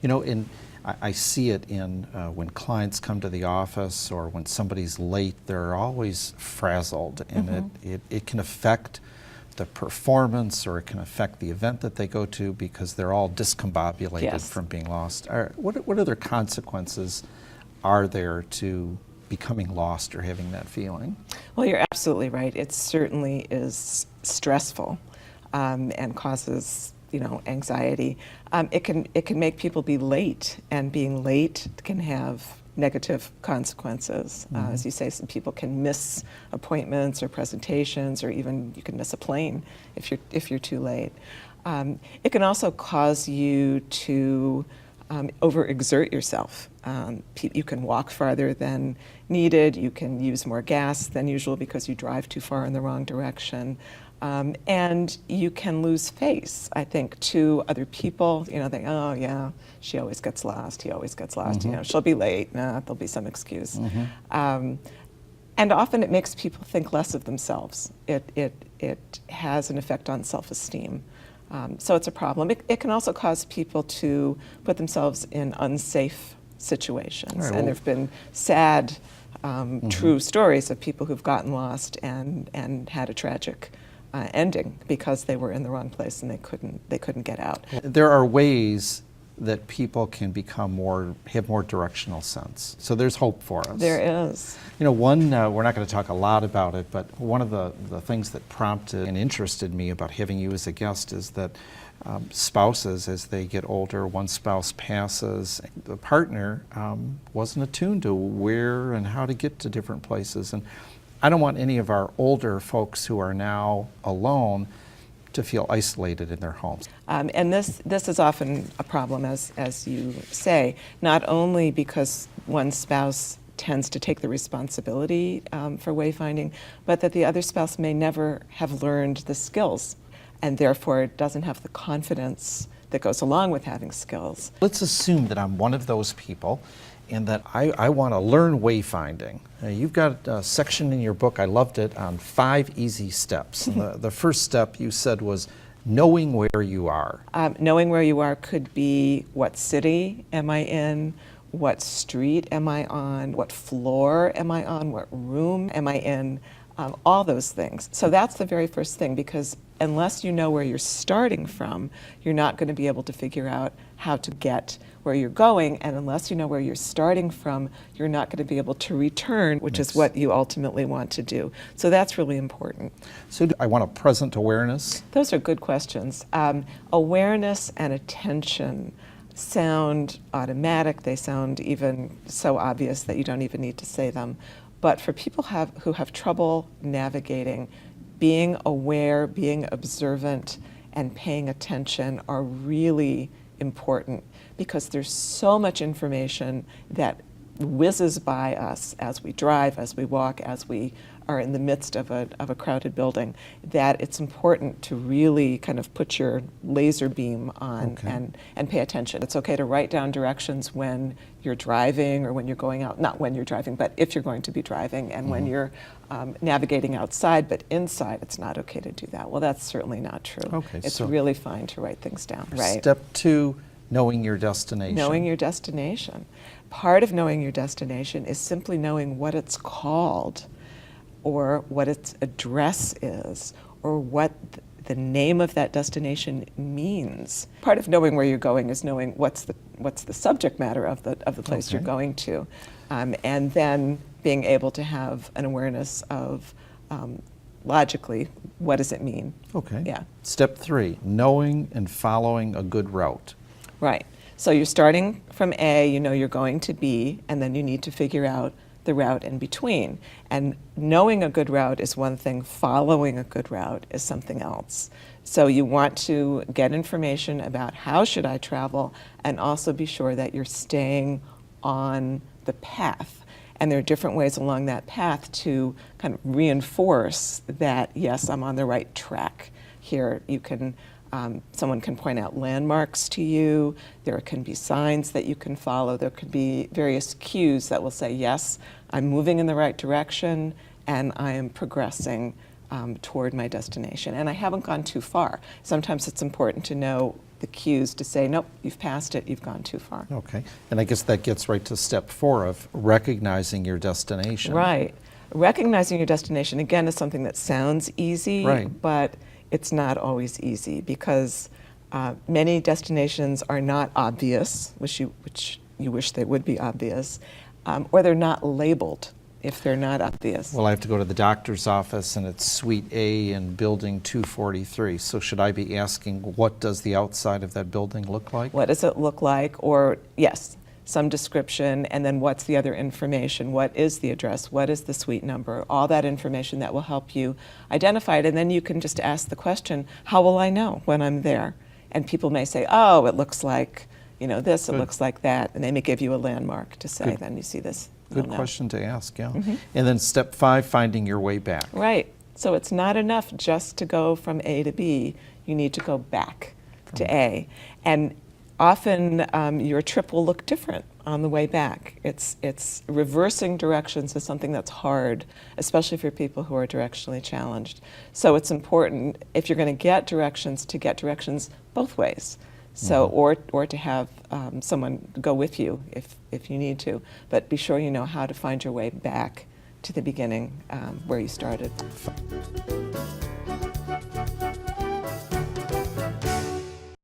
You know, I see it in when clients come to the office or when somebody's late, they're always frazzled, and it can affect the performance, or it can affect the event that they go to because they're all discombobulated from being lost. What other consequences are there to becoming lost or having that feeling? Well, you're absolutely right. It certainly is stressful and causes, you know, anxiety. It can make people be late, and being late can have negative consequences. As you say, some people can miss appointments or presentations, or even you can miss a plane if you're too late. It can also cause you to overexert yourself. You can walk farther than needed. You can use more gas than usual because you drive too far in the wrong direction. And you can lose face, I think, to other people. You know, they, oh yeah, she always gets lost, he always gets lost, you know, she'll be late, nah, there'll be some excuse. And often it makes people think less of themselves. It has an effect on self-esteem. So it's a problem. It can also cause people to put themselves in unsafe situations. And there have been sad, true stories of people who've gotten lost and had a tragic ending because they were in the wrong place and they couldn't get out. There are ways that people can have more directional sense. So there's hope for us. There is. You know, one, we're not going to talk a lot about it, but one of the things that prompted and interested me about having you as a guest is that spouses, as they get older, one spouse passes, the partner wasn't attuned to where and how to get to different places. And I don't want any of our older folks who are now alone to feel isolated in their homes. And this is often a problem, as you say, not only because one spouse tends to take the responsibility for wayfinding, but that the other spouse may never have learned the skills, and therefore doesn't have the confidence that goes along with having skills. Let's assume that I'm one of those people and that I want to learn wayfinding. You've got a section in your book, I loved it, on 5 easy steps. The first step you said was knowing where you are. Knowing where you are could be, what city am I in? What street am I on? What floor am I on? What room am I in? All those things. So that's the very first thing, because unless you know where you're starting from, you're not going to be able to figure out how to get where you're going, and unless you know where you're starting from, you're not going to be able to return, which is what you ultimately want to do. So that's really important. So I want a present awareness? Those are good questions. Awareness and attention sound automatic. They sound even so obvious that you don't even need to say them. But for people who have trouble navigating, being aware, being observant, and paying attention are really important, because there's so much information that whizzes by us as we drive, as we walk, as we are in the midst of a crowded building, that it's important to really kind of put your laser beam on and pay attention. It's okay to write down directions when you're driving or when you're going out, not when you're driving, but if you're going to be driving, and when you're navigating outside, but inside it's not okay to do that. Well, that's certainly not true. Okay, it's so really fine to write things down. Right. Step 2, knowing your destination. Knowing your destination. Part of knowing your destination is simply knowing what it's called, or what its address is, or what the name of that destination means. Part of knowing where you're going is knowing what's the subject matter of the place you're going to, and then being able to have an awareness of logically, what does it mean? Okay. Yeah. Step 3, knowing and following a good route. Right. So you're starting from A, you know you're going to B, and then you need to figure out the route in between. And knowing a good route is one thing, following a good route is something else. So you want to get information about how should I travel, and also be sure that you're staying on the path. And there are different ways along that path to kind of reinforce that, yes, I'm on the right track. Here you can, someone can point out landmarks to you, there can be signs that you can follow, there could be various cues that will say, yes, I'm moving in the right direction and I am progressing toward my destination. And I haven't gone too far. Sometimes it's important to know the cues to say, nope, you've passed it, you've gone too far. Okay. And I guess that gets right to step 4 of recognizing your destination. Right. Recognizing your destination, again, is something that sounds easy, Right. but it's not always easy because many destinations are not obvious, which you wish they would be obvious, or they're not labeled if they're not obvious. Well, I have to go to the doctor's office and it's Suite A in Building 243. So should I be asking, what does the outside of that building look like? What does it look like? Or, yes, some description, and then what's the other information? What is the address? What is the suite number? All that information that will help you identify it. And then you can just ask the question, how will I know when I'm there? And people may say, oh, it looks like, this, it Good. looks like that. And they may give you a landmark to say, Good. then you see this. Good you'll know. question to ask, yeah. And then step 5, finding your way back. Right. So it's not enough just to go from A to B. You need to go back to A. And often your trip will look different on the way back. It's reversing directions is something that's hard, especially for people who are directionally challenged. So it's important, if you're going to get directions, to get directions both ways. So, or to have someone go with you if you need to, but be sure you know how to find your way back to the beginning where you started.